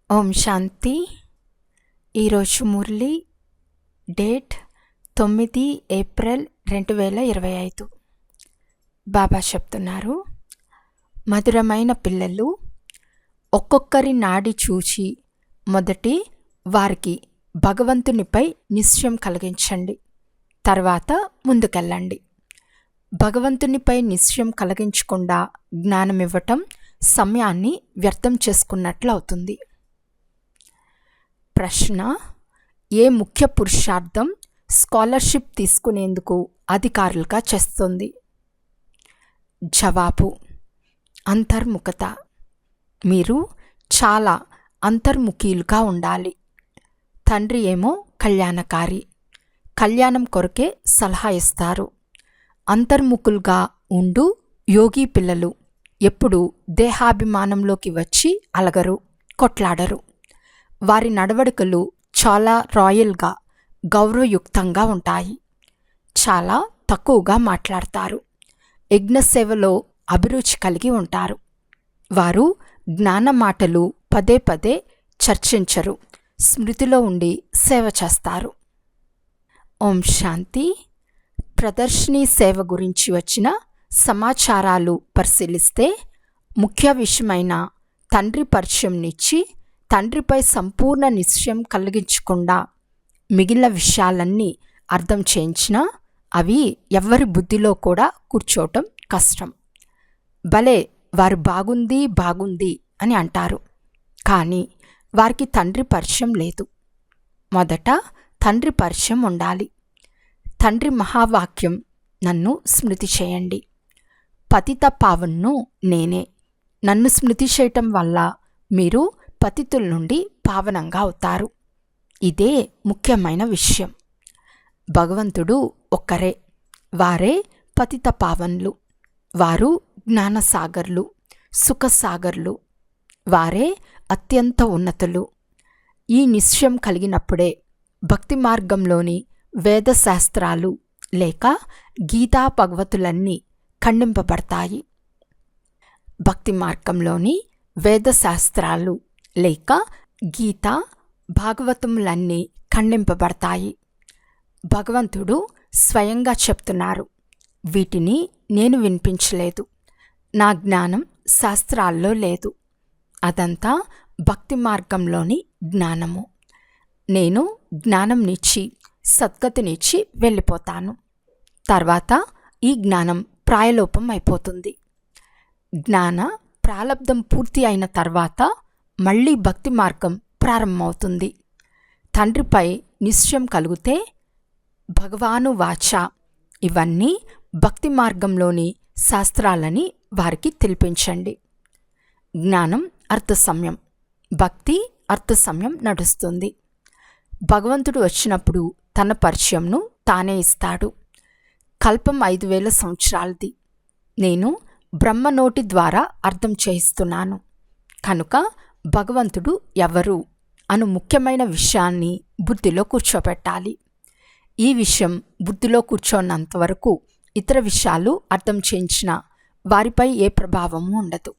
ఓం శాంతి. ఈరోజు Murali date 9 April 2025. బాబా చెప్తున్నారు, మధురమైన పిల్లలు, ఒక్కొక్కరి నాడి చూచి మొదటి వారికి భగవంతునిపై నిశ్చయం కలిగించండి, తర్వాత ముందుకెళ్ళండి. భగవంతునిపై నిశ్చయం కలిగించకుండా జ్ఞానం ఇవ్వటం సమయాన్ని వ్యర్థం చేసుకున్నట్లు అవుతుంది. ప్రశ్న: ఏ ముఖ్య పురుషార్థం స్కాలర్షిప్ తీసుకునేందుకు అధికారులుగా చేస్తుంది? జవాబు: అంతర్ముఖత. మీరు చాలా అంతర్ముఖీలుగా ఉండాలి. తండ్రి ఏమో కళ్యాణకారి, కళ్యాణం కొరకే సలహా ఇస్తారు. అంతర్ముఖులుగా ఉండు యోగి పిల్లలు ఎప్పుడు దేహాభిమానంలోకి వచ్చి అలగరు, కొట్లాడరు. వారి నడవడికలు చాలా రాయల్గా, గౌరవయుక్తంగా ఉంటాయి. చాలా తక్కువగా మాట్లాడతారు. యజ్ఞసేవలో అభిరుచి కలిగి ఉంటారు. వారు జ్ఞాన మాటలు పదే పదే చర్చించరు, స్మృతిలో ఉండి సేవ చేస్తారు. ఓం శాంతి. ప్రదర్శిని సేవ గురించి వచ్చిన సమాచారాలు పరిశీలిస్తే, ముఖ్య విషయమైన తండ్రి పరిచయంనిచ్చి తండ్రిపై సంపూర్ణ నిశ్చయం కలిగించకుండా మిగిలిన విషయాలన్నీ అర్థం చేయించినా అవి ఎవ్వరి బుద్ధిలో కూడా కూర్చోవటం కష్టం. భలే వారు బాగుంది బాగుంది అని అంటారు, కానీ వారికి తండ్రి పరిచయం లేదు. మొదట తండ్రి పరిచయం ఉండాలి. తండ్రి మహావాక్యం, నన్ను స్మృతి చేయండి. పతిత పావన్ను నేనే. నన్ను స్మృతి చేయటం వల్ల మీరు పతితుల నుండి పావనంగా అవుతారు. ఇదే ముఖ్యమైన విషయం. భగవంతుడు ఒక్కరే, వారే పతిత పావన్లు. వారు జ్ఞానసాగర్లు, సుఖసాగర్లు. వారే అత్యంత ఉన్నతులు. ఈ నిశ్చయం కలిగినప్పుడే భక్తి మార్గంలోని వేదశాస్త్రాలు లేక గీతా భగవతులన్నీ ఖండింపబడతాయి. భక్తి మార్గంలోని వేదశాస్త్రాలు లేక గీతా భాగవతములన్నీ ఖండింపబడతాయి. భగవంతుడు స్వయంగా చెప్తున్నారు, వీటిని నేను వినిపించలేదు. నా జ్ఞానం శాస్త్రాల్లో లేదు. అదంతా భక్తి మార్గంలోని జ్ఞానము. నేను జ్ఞానంనిచ్చి సద్గతినిచ్చి వెళ్ళిపోతాను. తర్వాత ఈ జ్ఞానం ప్రాయలోపం అయిపోతుంది. జ్ఞాన ప్రాలబ్ధం పూర్తి అయిన తర్వాత మళ్ళీ భక్తి మార్గం ప్రారంభమవుతుంది. తండ్రిపై నిశ్చయం కలిగితే భగవాను వాచ ఇవన్నీ భక్తి మార్గంలోని శాస్త్రాలని వారికి తెలిపించండి. జ్ఞానం అర్థసమయం, భక్తి అర్థసమయం నడుస్తుంది. భగవంతుడు వచ్చినప్పుడు తన పరిచయంను తానే ఇస్తాడు. కల్పం 5000 సంవత్సరాలది. నేను బ్రహ్మ నోటి ద్వారా అర్థం చేయిస్తున్నాను. కనుక భగవంతుడు ఎవరు అను ముఖ్యమైన విషయాన్ని బుద్ధిలో కూర్చోబెట్టాలి. ఈ విషయం బుద్ధిలో కూర్చోన్నంత వరకు ఇతర విషయాలు అర్థం చేయించిన వారిపై ఏ ప్రభావము ఉండదు.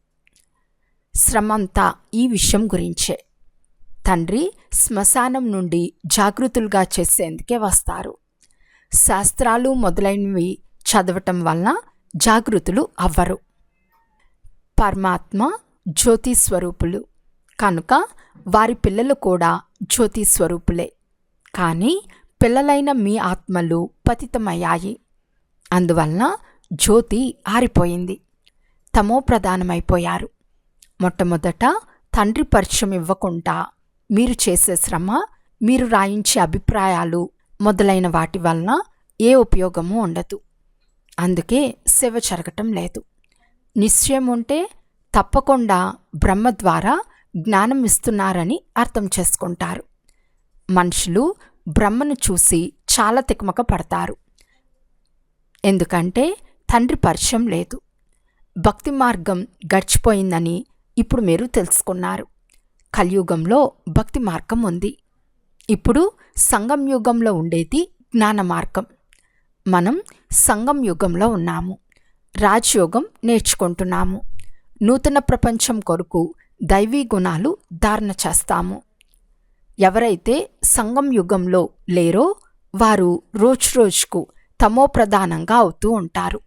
శ్రమంతా ఈ విషయం గురించే. తండ్రి శ్మశానం నుండి జాగృతులుగా చేసేందుకే వస్తారు. శాస్త్రాలు మొదలైనవి చదవటం వలన జాగృతులు అవ్వరు. పరమాత్మ జ్యోతి స్వరూపులు కనుక వారి పిల్లలు కూడా జ్యోతి స్వరూపులే. కానీ పిల్లలైన మీ ఆత్మలు పతితమయ్యాయి. అందువలన జ్యోతి ఆరిపోయింది, తమో ప్రధానమైపోయారు. మొట్టమొదట తండ్రి పరిచయం ఇవ్వకుండా మీరు చేసే శ్రమ, మీరు రాయించే అభిప్రాయాలు మొదలైన వాటి వలన ఏ ఉపయోగము ఉండదు. అందుకే సేవ జరగటం లేదు. నిశ్చయం ఉంటే తప్పకుండా బ్రహ్మ ద్వారా జ్ఞానం ఇస్తున్నారని అర్థం చేసుకుంటారు. మనుషులు బ్రహ్మను చూసి చాలా తికమక పడతారు. ఎందుకంటే తండ్రి పరిచయం లేదు. భక్తి మార్గం గడిచిపోయిందని ఇప్పుడు మీరు తెలుసుకున్నారు. కలియుగంలో భక్తి మార్గం ఉంది. ఇప్పుడు సంగం యుగంలో ఉండేది జ్ఞాన మార్గం. మనం సంగం యుగంలో ఉన్నాము. రాజయోగం నేర్చుకుంటున్నాము. నూతన ప్రపంచం కొరకు దైవీ గుణాలు ధారణ చేస్తాము. ఎవరైతే సంగం యుగంలో లేరో వారు రోజురోజుకు తమోప్రధానంగా అవుతూ ఉంటారు.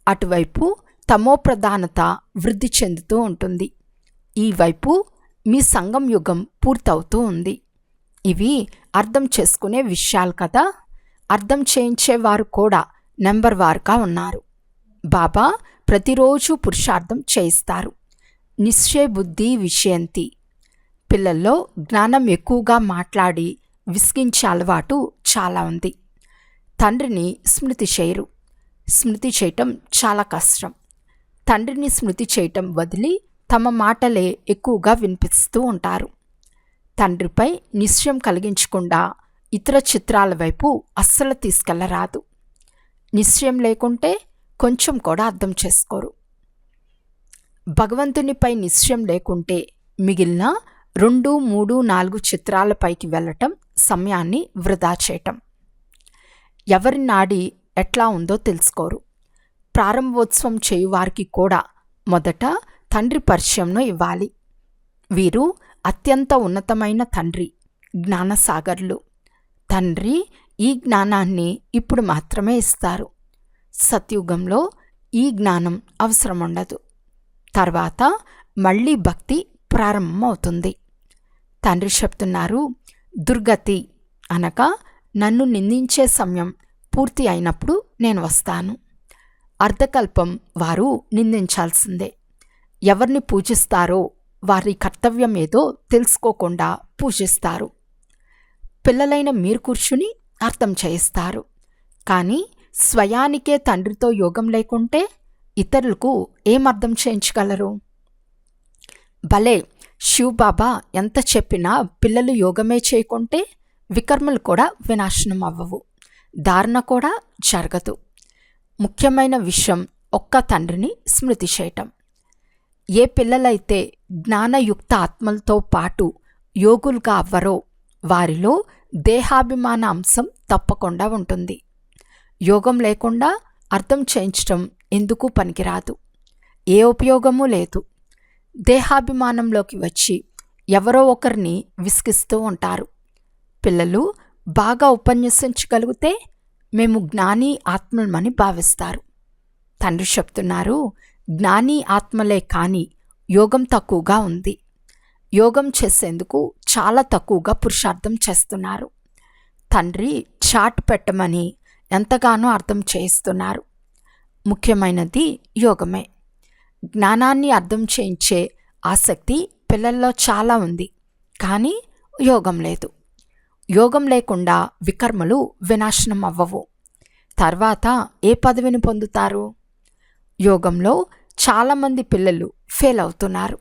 అటువైపు తమోప్రధానత వృద్ధి చెందుతూ ఉంటుంది. ఈ వైపు మీ సంగం యుగం పూర్తవుతూ ఉంది. ఇవి అర్థం చేసుకునే విషయాలు కదా. అర్థం చేయించేవారు కూడా నెంబర్ వారుగా ఉన్నారు. బాబా ప్రతిరోజు పురుషార్థం చేయిస్తారు. నిశ్చయ బుద్ధి విషయంతి. పిల్లల్లో జ్ఞానం ఎక్కువగా మాట్లాడి విసిగించే అలవాటు చాలా ఉంది. తండ్రిని స్మృతి చేయరు. స్మృతి చేయటం చాలా కష్టం. తండ్రిని స్మృతి చేయటం వదిలి తమ మాటలే ఎక్కువగా వినిపిస్తూ ఉంటారు. తండ్రిపై నిశ్చయం కలిగించకుండా ఇతర చిత్రాల వైపు అస్సలు తీసుకెళ్లరాదు. నిశ్చయం లేకుంటే కొంచెం కూడా అర్థం చేసుకోరు. భగవంతునిపై నిశ్చయం లేకుంటే మిగిలిన 2, 3, 4 చిత్రాలపైకి వెళ్ళటం సమయాన్ని వృధా చేయటం. ఎవరి నాడి ఎట్లా ఉందో తెలుసుకోరు. ప్రారంభోత్సవం చేయువారికి కూడా మొదట తండ్రి పరిచయంను ఇవ్వాలి. వీరు అత్యంత ఉన్నతమైన తండ్రి, జ్ఞానసాగర్లు. తండ్రి ఈ జ్ఞానాన్ని ఇప్పుడు మాత్రమే ఇస్తారు. సత్యుగంలో ఈ జ్ఞానం అవసరం ఉండదు. తర్వాత మళ్ళీ భక్తి ప్రారంభమవుతుంది. తండ్రి చెప్తున్నారు, దుర్గతి అనగా నన్ను నిందించే సమయం పూర్తి అయినప్పుడు నేను వస్తాను. అర్ధకల్పం వారు నిందించాల్సిందే. ఎవరిని పూజిస్తారో వారి కర్తవ్యం ఏదో తెలుసుకోకుండా పూజిస్తారు. పిల్లలైన మీరు కూర్చుని అర్థం చేయిస్తారు. కానీ స్వయానికే తండ్రితో యోగం లేకుంటే ఇతరులకు ఏం అర్థం చేయించగలరు? భలే, శివబాబా ఎంత చెప్పినా పిల్లలు యోగమే చేయకుంటే వికర్మలు కూడా వినాశనం అవ్వవు, ధారణ కూడా జరగదు. ముఖ్యమైన విషయం ఒక్క తండ్రిని స్మృతి చేయటం. ఏ పిల్లలైతే జ్ఞానయుక్త ఆత్మలతో పాటు యోగులుగా అవ్వరో వారిలో దేహాభిమాన అంశం తప్పకుండా ఉంటుంది. యోగం లేకుండా అర్థం చేయించటం ఎందుకు పనికిరాదు, ఏ ఉపయోగమూ లేదు. దేహాభిమానంలోకి వచ్చి ఎవరో ఒకరిని విసిగిస్తూ ఉంటారు. పిల్లలు బాగా ఉపన్యసించగలిగితే మేము జ్ఞాని ఆత్మలమని భావిస్తారు. తండ్రి చెప్తున్నారు, జ్ఞాని ఆత్మలే కానీ యోగం తక్కువగా ఉంది. యోగం చేసేందుకు చాలా తక్కువగా పురుషార్థం చేస్తున్నారు. తండ్రి చాట్ పెట్టమని ఎంతగానో అర్థం చేయిస్తున్నారు. ముఖ్యమైనది యోగమే. జ్ఞానాన్ని అర్థం చేయించే ఆసక్తి పిల్లల్లో చాలా ఉంది, కానీ యోగం లేదు. యోగం లేకుండా వికర్మలు వినాశనం అవ్వవు. తర్వాత ఏ పదవిని పొందుతారు? యోగంలో చాలామంది పిల్లలు ఫెయిల్ అవుతున్నారు.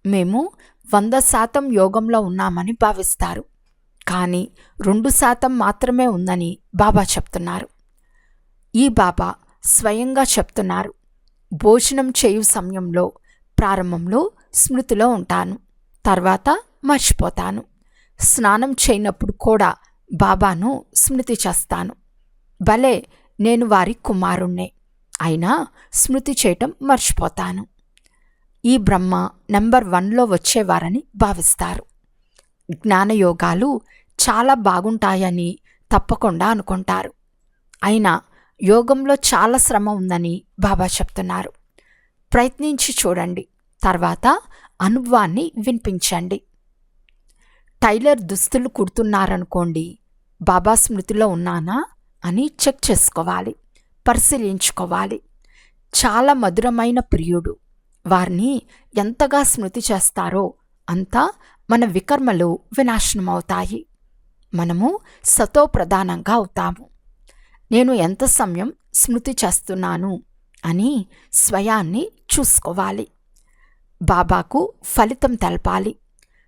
మేము 100% యోగంలో ఉన్నామని భావిస్తారు, కానీ 2% మాత్రమే ఉందని బాబా చెప్తున్నారు. ఈ బాబా స్వయంగా చెప్తున్నారు, భోజనం చేయు సమయంలో ప్రారంభంలో స్మృతిలో ఉంటాను, తర్వాత మర్చిపోతాను. స్నానం చేయనప్పుడు కూడా బాబాను స్మృతి చేస్తాను. భలే, నేను వారి కుమారుణ్ణే, అయినా స్మృతి చేయటం మర్చిపోతాను. ఈ బ్రహ్మ నెంబర్ 1లో వచ్చేవారని భావిస్తారు. జ్ఞానయోగాలు చాలా బాగుంటాయని తప్పకుండా అనుకుంటారు. అయినా యోగంలో చాలా శ్రమ ఉందని బాబా చెప్తున్నారు. ప్రయత్నించి చూడండి, తర్వాత అనుభవాన్ని వినిపించండి. టైలర్ దుస్తులు కుడుతున్నారనుకోండి, బాబా స్మృతిలో ఉన్నానా అని చెక్ చేసుకోవాలి, పరిశీలించుకోవాలి. చాలా మధురమైన ప్రియుడు, వారిని ఎంతగా స్మృతి చేస్తారో అంతా మన వికర్మలు వినాశనమవుతాయి. మనము సతో ప్రధానంగా అవుతాము. నేను ఎంత సమయం స్మృతి చేస్తున్నాను అని స్వయాన్ని చూసుకోవాలి. బాబాకు ఫలితం తెలపాలి.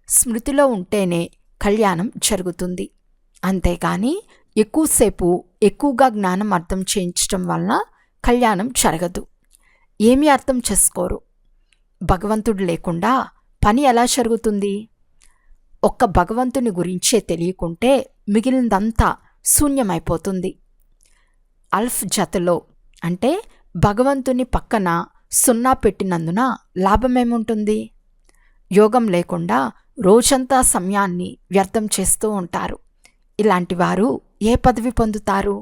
స్మృతిలో ఉంటేనే కళ్యాణం జరుగుతుంది. అంతేగాని ఎక్కువసేపు ఎక్కువగా జ్ఞానం అర్థం చేయించటం వలన కళ్యాణం జరగదు. ఏమీ అర్థం చేసుకోరు. భగవంతుడు లేకుండా పని ఎలా జరుగుతుంది? ఒక్క భగవంతుని గురించే తెలియకుంటే మిగిలినదంతా శూన్యమైపోతుంది. అల్ఫ్ జతలో అంటే భగవంతుని పక్కన 0 పెట్టినందున లాభమేముంటుంది? యోగం లేకుండా రోజంతా సమయాన్ని వ్యర్థం చేస్తూ ఉంటారు. ఇలాంటి వారు ఏ పదవి పొందుతారు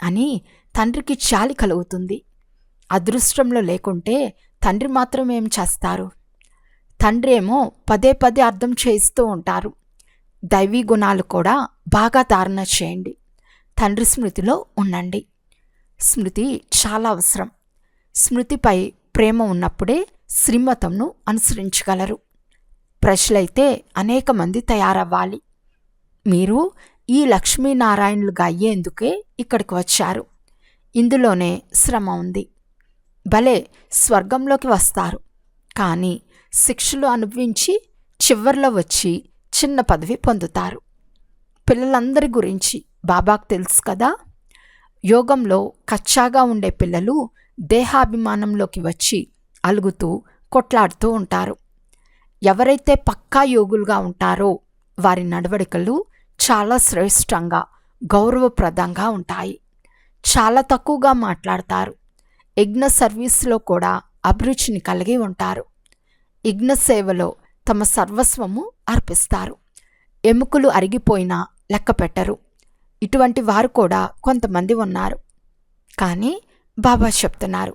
అని తండ్రికి జాలి కలుగుతుంది. అదృష్టంలో లేకుంటే తండ్రి మాత్రం ఏం చేస్తారు? తండ్రి ఏమో పదే పదే అర్థం చేయిస్తూ ఉంటారు. దైవీ గుణాలు కూడా బాగా ధారణ చేయండి. తండ్రి స్మృతిలో ఉండండి. స్మృతి చాలా అవసరం. స్మృతిపై ప్రేమ ఉన్నప్పుడే శ్రీమతంను అనుసరించగలరు. ప్రజలైతే అనేక మంది తయారవ్వాలి. మీరు ఈ లక్ష్మీనారాయణులుగా అయ్యేందుకే ఇక్కడికి వచ్చారు. ఇందులోనే శ్రమ ఉంది. భలే స్వర్గంలోకి వస్తారు, కానీ శిక్షలు అనుభవించి చివర్లో వచ్చి చిన్న పదవి పొందుతారు. పిల్లలందరి గురించి బాబాకు తెలుసు కదా. యోగంలో కచ్చాగా ఉండే పిల్లలు దేహాభిమానంలోకి వచ్చి అలుగుతూ కొట్లాడుతూ ఉంటారు. ఎవరైతే పక్కా యోగులుగా ఉంటారో వారి నడవడికలు చాలా శ్రేష్టంగా గౌరవప్రదంగా ఉంటాయి. చాలా తక్కువగా మాట్లాడతారు. యజ్ఞ సర్వీస్లో కూడా అభిరుచిని కలిగి ఉంటారు. యజ్ఞ సేవలో తమ సర్వస్వము అర్పిస్తారు. ఎముకలు అరిగిపోయినా లెక్క పెట్టరు. ఇటువంటి వారు కూడా కొంతమంది ఉన్నారు. కానీ బాబా చెప్తున్నారు,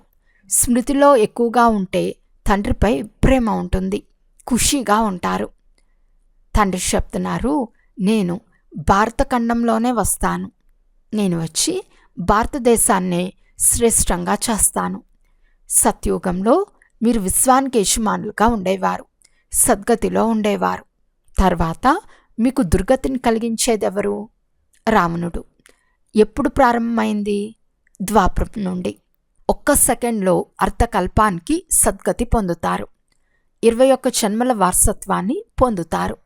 స్మృతిలో ఎక్కువగా ఉంటే తండ్రిపై ప్రేమ ఉంటుంది, ఖుషీగా ఉంటారు. తండ్రి చెప్తున్నారు, నేను భారతఖండంలోనే వస్తాను. నేను వచ్చి భారతదేశాన్నే శ్రేష్టంగా చేస్తాను. సత్యుగంలో మీరు విశ్వానికి యజమానులుగా ఉండేవారు, సద్గతిలో ఉండేవారు. తర్వాత మీకు దుర్గతిని కలిగించేదెవరు? రావణుడు. ఎప్పుడు ప్రారంభమైంది? ద్వాపరం నుండి. 1 సెకండ్లో అర్థకల్పానికి సద్గతి పొందుతారు. 21 జన్మల వారసత్వాన్ని పొందుతారు.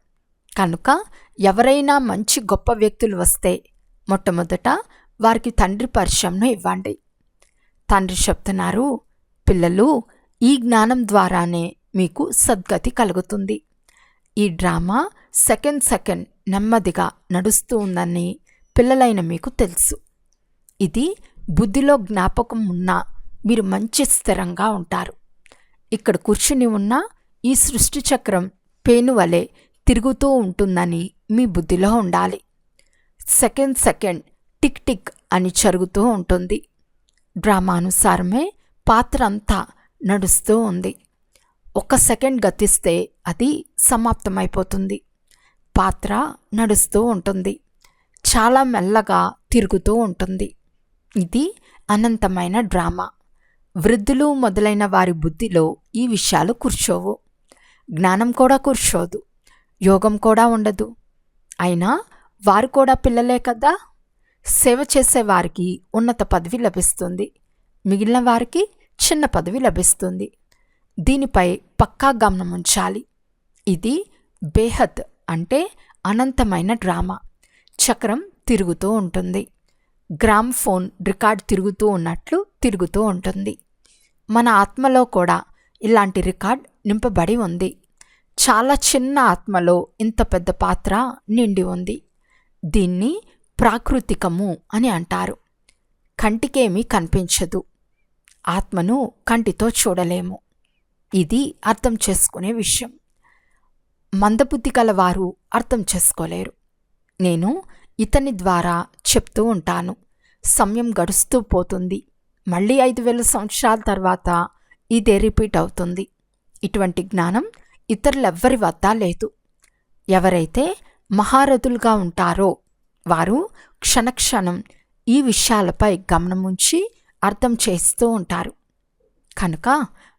కనుక ఎవరైనా మంచి గొప్ప వ్యక్తులు వస్తే మొట్టమొదట వారికి తండ్రి పరిచయంను ఇవ్వండి. తండ్రి చెప్తున్నారు, పిల్లలు, ఈ జ్ఞానం ద్వారానే మీకు సద్గతి కలుగుతుంది. ఈ డ్రామా సెకండ్ నెమ్మదిగా నడుస్తూ ఉందని పిల్లలైన మీకు తెలుసు. ఇది బుద్ధిలో జ్ఞాపకం ఉన్నా మీరు మంచి స్థిరంగా ఉంటారు. ఇక్కడ కూర్చుని ఉన్న ఈ సృష్టి చక్రం పేనువలే తిరుగుతూ ఉంటుందని మీ బుద్ధిలో ఉండాలి. సెకండ్ టిక్ టిక్ అని జరుగుతూ ఉంటుంది. డ్రామానుసారమే పాత్ర అంతా నడుస్తూ ఉంది. 1 సెకండ్ గతిస్తే అది సమాప్తమైపోతుంది. పాత్ర నడుస్తూ ఉంటుంది, చాలా మెల్లగా తిరుగుతూ ఉంటుంది. ఇది అనంతమైన డ్రామా. వృద్ధులు మొదలైన వారి బుద్ధిలో ఈ విషయాలు కూర్చోవు. జ్ఞానం కూడా కూర్చోదు, యోగం కూడా ఉండదు. అయినా వారు కూడా పిల్లలే కదా. సేవ చేసే వారికి ఉన్నత పదవి లభిస్తుంది, మిగిలిన వారికి చిన్న పదవి లభిస్తుంది. దీనిపై పక్కా గమనం ఉంచాలి. ఇది బేహద్ అంటే అనంతమైన డ్రామా. చక్రం తిరుగుతూ ఉంటుంది. గ్రామ్ ఫోన్ రికార్డ్ తిరుగుతూ ఉన్నట్లు తిరుగుతూ ఉంటుంది. మన ఆత్మలో కూడా ఇలాంటి రికార్డ్ నింపబడి ఉంది. చాలా చిన్న ఆత్మలో ఇంత పెద్ద పాత్ర నిండి ఉంది. దీన్ని ప్రాకృతికము అని అంటారు. కంటికేమీ కనిపించదు. ఆత్మను కంటితో చూడలేము. ఇది అర్థం చేసుకునే విషయం. మందబుద్ధి గలవారు అర్థం చేసుకోలేరు. నేను ఇతని ద్వారా చెప్తూ ఉంటాను. సమయం గడుస్తూ పోతుంది. మళ్ళీ 5000 సంవత్సరాల తర్వాత ఇదే రిపీట్ అవుతుంది. ఇటువంటి జ్ఞానం ఇతరులెవ్వరి వద్ద లేదు. ఎవరైతే మహారథులుగా ఉంటారో వారు క్షణక్షణం ఈ విషయాలపై గమనముంచి అర్థం చేస్తూ ఉంటారు. కనుక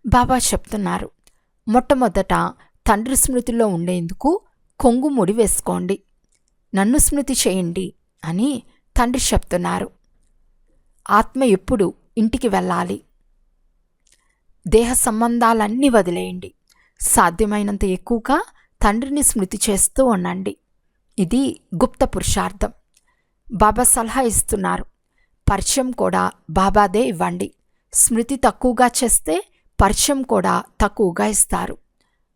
బాబా చెప్తున్నారు, మొట్టమొదట తండ్రి స్మృతిలో ఉండేందుకు కొంగు ముడి వేసుకోండి, నన్ను స్మృతి చేయండి అని తండ్రి చెప్తున్నారు. ఆత్మ ఎప్పుడు ఇంటికి వెళ్ళాలి. దేహ సంబంధాలన్నీ వదిలేయండి. సాధ్యమైనంత ఎక్కువగా తండ్రిని స్మృతి చేస్తూ ఉండండి. ఇది గుప్త పురుషార్థం. బాబా సలహా ఇస్తున్నారు, పరిచయం కూడా బాబాదే ఇవ్వండి. స్మృతి తక్కువగా చేస్తే పరిచయం కూడా తక్కువగా ఇస్తారు.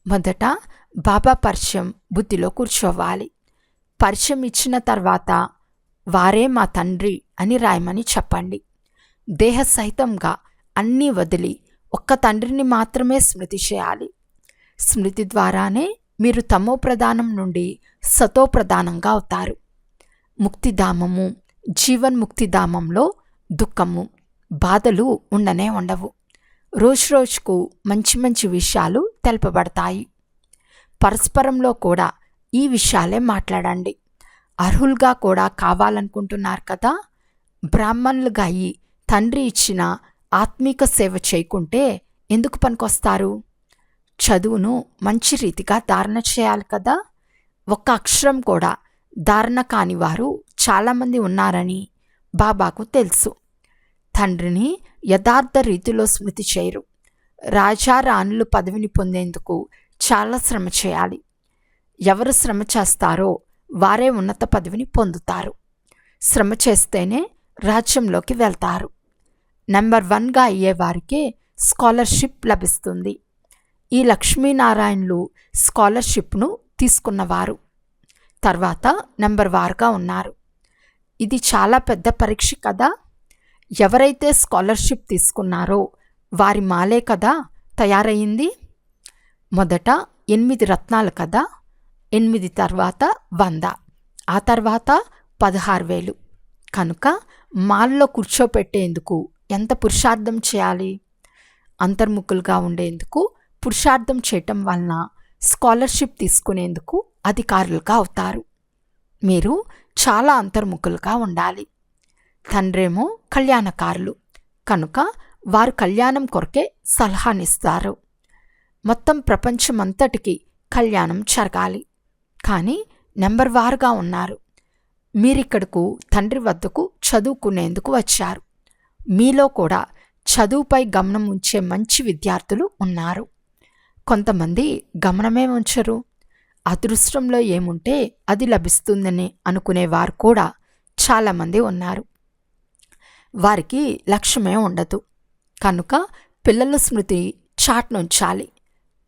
మొదట బాబా పరిచయం బుద్ధిలో కూర్చోవాలి. పరిచయం ఇచ్చిన తర్వాత వారే మా తండ్రి అని రాయమని చెప్పండి. దేహ సహితంగా అన్నీ వదిలి ఒక్క తండ్రిని మాత్రమే స్మృతి చేయాలి. స్మృతి ద్వారానే మీరు తమో ప్రధానం నుండి సతో ప్రధానంగా అవుతారు. ముక్తిధామము, జీవన్ముక్తిధామంలో దుఃఖము, బాధలు ఉండనే ఉండవు. రోజురోజుకు మంచి మంచి విషయాలు తెలుపబడతాయి. పరస్పరంలో కూడా ఈ విషయాలే మాట్లాడండి. అర్హులుగా కూడా కావాలనుకుంటున్నారు కదా. బ్రాహ్మణులుగా అయి తండ్రి ఇచ్చిన ఆత్మీక సేవ చేయకుంటే ఎందుకు పనికొస్తారు? చదువును మంచి రీతిగా ధారణ చేయాలి కదా. ఒక్క అక్షరం కూడా ధారణ కాని వారు చాలామంది ఉన్నారని బాబాకు తెలుసు. తండ్రిని యథార్థ రీతిలో స్మృతి చేయరు. రాజా రాణులు పదవిని పొందేందుకు చాలా శ్రమ చేయాలి. ఎవరు శ్రమ చేస్తారో వారే ఉన్నత పదవిని పొందుతారు. శ్రమ చేస్తేనే రాజ్యంలోకి వెళ్తారు. నెంబర్ 1గా అయ్యేవారికే స్కాలర్షిప్ లభిస్తుంది. ఈ లక్ష్మీనారాయణులు స్కాలర్షిప్ను తీసుకున్నవారు. తర్వాత నెంబర్ 1గా ఉన్నారు. ఇది చాలా పెద్ద పరీక్ష కదా. ఎవరైతే స్కాలర్షిప్ తీసుకున్నారో వారి మాలే కదా తయారయ్యింది. మొదట 8 రత్నాలు కదా. 8 తర్వాత 100, ఆ తర్వాత 16,000. కనుక మాల్లో కూర్చోపెట్టేందుకు ఎంత పురుషార్థం చేయాలి? అంతర్ముఖులుగా ఉండేందుకు పురుషార్థం చేయటం వలన స్కాలర్షిప్ తీసుకునేందుకు అధికారులుగా అవుతారు. మీరు చాలా అంతర్ముఖులుగా ఉండాలి. తండ్రేమో కళ్యాణకారులు కనుక వారు కళ్యాణం కొరకే సలహానిస్తారు. మొత్తం ప్రపంచమంతటికి కళ్యాణం జరగాలి. కానీ నెంబర్ 1గా ఉన్నారు. మీరిక్కడకు తండ్రి వద్దకు చదువుకునేందుకు వచ్చారు. మీలో కూడా చదువుపై గమనం ఉంచే మంచి విద్యార్థులు ఉన్నారు. కొంతమంది గమనమే ఉంచరు. అదృష్టంలో ఏముంటే అది లభిస్తుందని అనుకునేవారు కూడా చాలామంది ఉన్నారు. వారికి లక్ష్యమే ఉండదు. కనుక పిల్లల స్మృతి చాట్నుంచాలి.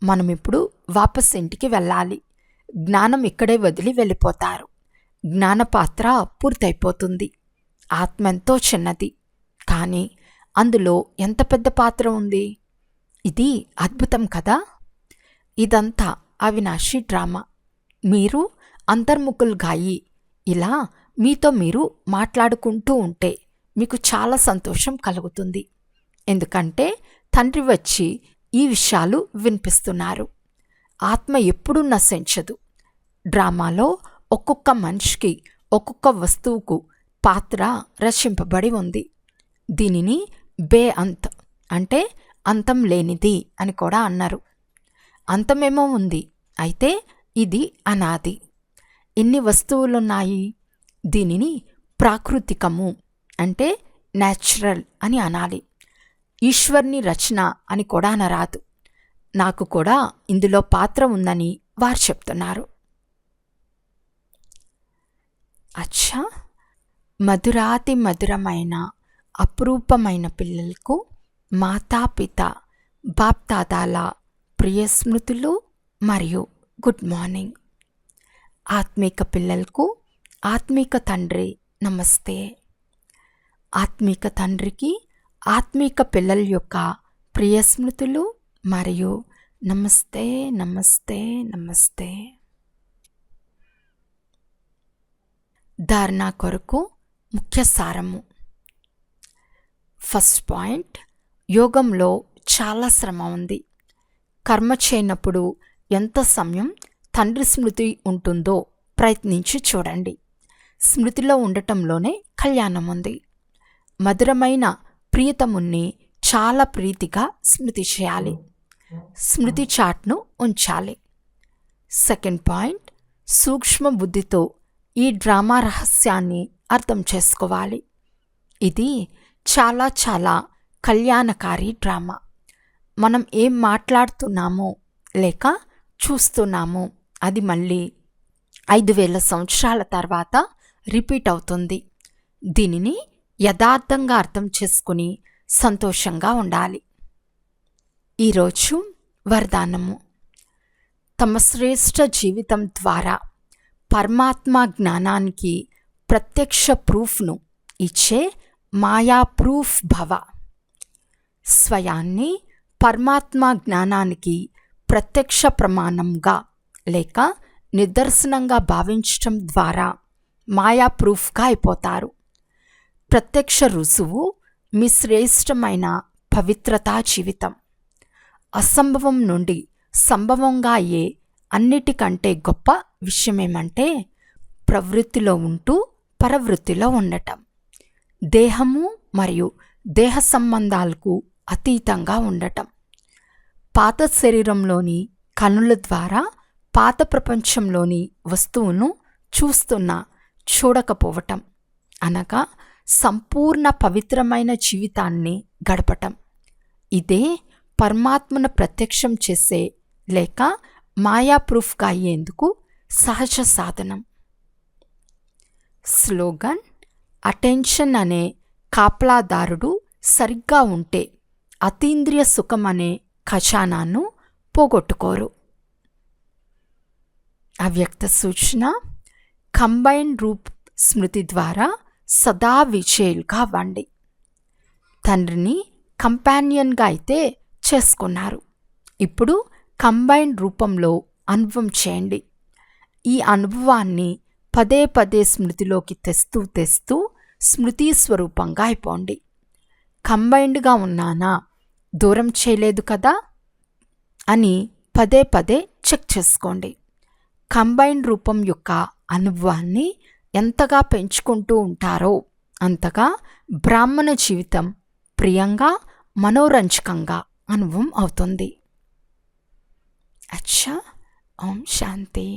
మనం ఇప్పుడు వాపస్ ఇంటికి వెళ్ళాలి. జ్ఞానం ఇక్కడే వదిలి వెళ్ళిపోతారు. జ్ఞానపాత్ర పూర్తయిపోతుంది. ఆత్మ ఎంతో చిన్నది, కానీ అందులో ఎంత పెద్ద పాత్ర ఉంది. ఇది అద్భుతం కదా. ఇదంతా అవినాశి డ్రామా. మీరు అంతర్ముఖులుగా అయి ఇలా మీతో మీరు మాట్లాడుకుంటూ ఉంటే మీకు చాలా సంతోషం కలుగుతుంది. ఎందుకంటే తండ్రి వచ్చి ఈ విషయాలు వినిపిస్తున్నారు. ఆత్మ ఎప్పుడూ నశించదు. డ్రామాలో ఒక్కొక్క మనిషికి ఒక్కొక్క వస్తువుకు పాత్ర రచింపబడి ఉంది. దీనిని బేఅంత్ అంటే అంతం లేనిది అని కూడా అన్నారు. అంతమేమో ఉంది, అయితే ఇది అనాది. ఎన్ని వస్తువులున్నాయి? దీనిని ప్రాకృతికము అంటే న్యాచురల్ అని అనాలి. ఈశ్వర్ని రచన అని కూడా అనరాదు. నాకు కూడా ఇందులో పాత్ర ఉందని వారు చెప్తున్నారు. అచ్చా, మధురాతి మధురమైన అపురూపమైన పిల్లలకు మాతాపిత బాప్దాదాల ప్రియ స్మృతులు మరియు గుడ్ మార్నింగ్. ఆత్మీక పిల్లలకు ఆత్మీక తండ్రి నమస్తే. ఆత్మీక తండ్రికి ఆత్మీక పిల్లల యొక్క ప్రియ స్మృతులు మరియు నమస్తే నమస్తే నమస్తే. ధారణ కొరకు ముఖ్య సారము. ఫస్ట్ పాయింట్, యోగంలో చాలా శ్రమ ఉంది. కర్మ చేయనప్పుడు ఎంత సమయం తండ్రి స్మృతి ఉంటుందో ప్రయత్నించి చూడండి. స్మృతిలో ఉండటంలోనే కళ్యాణం ఉంది. మధురమైన ప్రియతముని చాలా ప్రీతిగా స్మృతి చేయాలి. స్మృతి చాట్ను ఉంచాలి. సెకండ్ పాయింట్, సూక్ష్మ బుద్ధితో ఈ డ్రామా రహస్యాన్ని అర్థం చేసుకోవాలి. ఇది చాలా చాలా కళ్యాణకారి డ్రామా. మనం ఏం మాట్లాడుతున్నామో లేక చూస్తున్నామో అది మళ్ళీ 5,000 సంవత్సరాల తర్వాత రిపీట్ అవుతుంది. దీనిని యథార్థంగా అర్థం చేసుకుని సంతోషంగా ఉండాలి. ఈరోజు వరదానము. తమ శ్రేష్ఠ జీవితం ద్వారా పరమాత్మ జ్ఞానానికి ప్రత్యక్ష ప్రూఫ్ను ఇచ్చే మాయా ప్రూఫ్ భవ. స్వయాన్ని పరమాత్మ జ్ఞానానికి ప్రత్యక్ష ప్రమాణంగా లేక నిదర్శనంగా భావించటం ద్వారా మాయా ప్రూఫ్గా అయిపోతారు. ప్రత్యక్ష రుజువు మీ శ్రేష్టమైన పవిత్రతా జీవితం. అసంభవం నుండి సంభవంగా అయ్యే అన్నిటికంటే గొప్ప విషయమేమంటే ప్రవృత్తిలో ఉంటూ పరవృత్తిలో ఉండటం. దేహము మరియు దేహ సంబంధాలకు అతీతంగా ఉండటం. పాత శరీరంలోని కనుల ద్వారా పాత ప్రపంచంలోని వస్తువును చూడకపోవటం అనగా సంపూర్ణ పవిత్రమైన జీవితాన్ని గడపటం. ఇదే పరమాత్మను ప్రత్యక్షం చేసే లేక మాయా ప్రూఫ్గా అయ్యేందుకు సహజ సాధనం. స్లోగన్: అటెన్షన్ అనే కాపలాదారుడు సరిగ్గా ఉంటే అతీంద్రియ సుఖం అనే ఖజానాను పోగొట్టుకోరు. అవ్యక్త సూచన: కంబైన్ రూప్ స్మృతి ద్వారా సదా విజయులుగా అవ్వండి. తండ్రిని కంపానియన్గా అయితే చేసుకున్నారు. ఇప్పుడు కంబైన్ రూపంలో అనుభవం చేయండి. ఈ అనుభవాన్ని పదే పదే స్మృతిలోకి తెస్తూ స్మృతి స్వరూపంగా అయిపోండి. కంబైన్డ్గా ఉన్నానా, దూరం చేయలేదు కదా అని పదే పదే చెక్ చేసుకోండి. కంబైన్ రూపం యొక్క అనుభవాన్ని ఎంతగా పెంచుకుంటూ ఉంటారో అంతగా బ్రాహ్మణ జీవితం ప్రియంగా మనోరంజకంగా అనుభవం అవుతుంది. అచ్చా, ఓం శాంతి.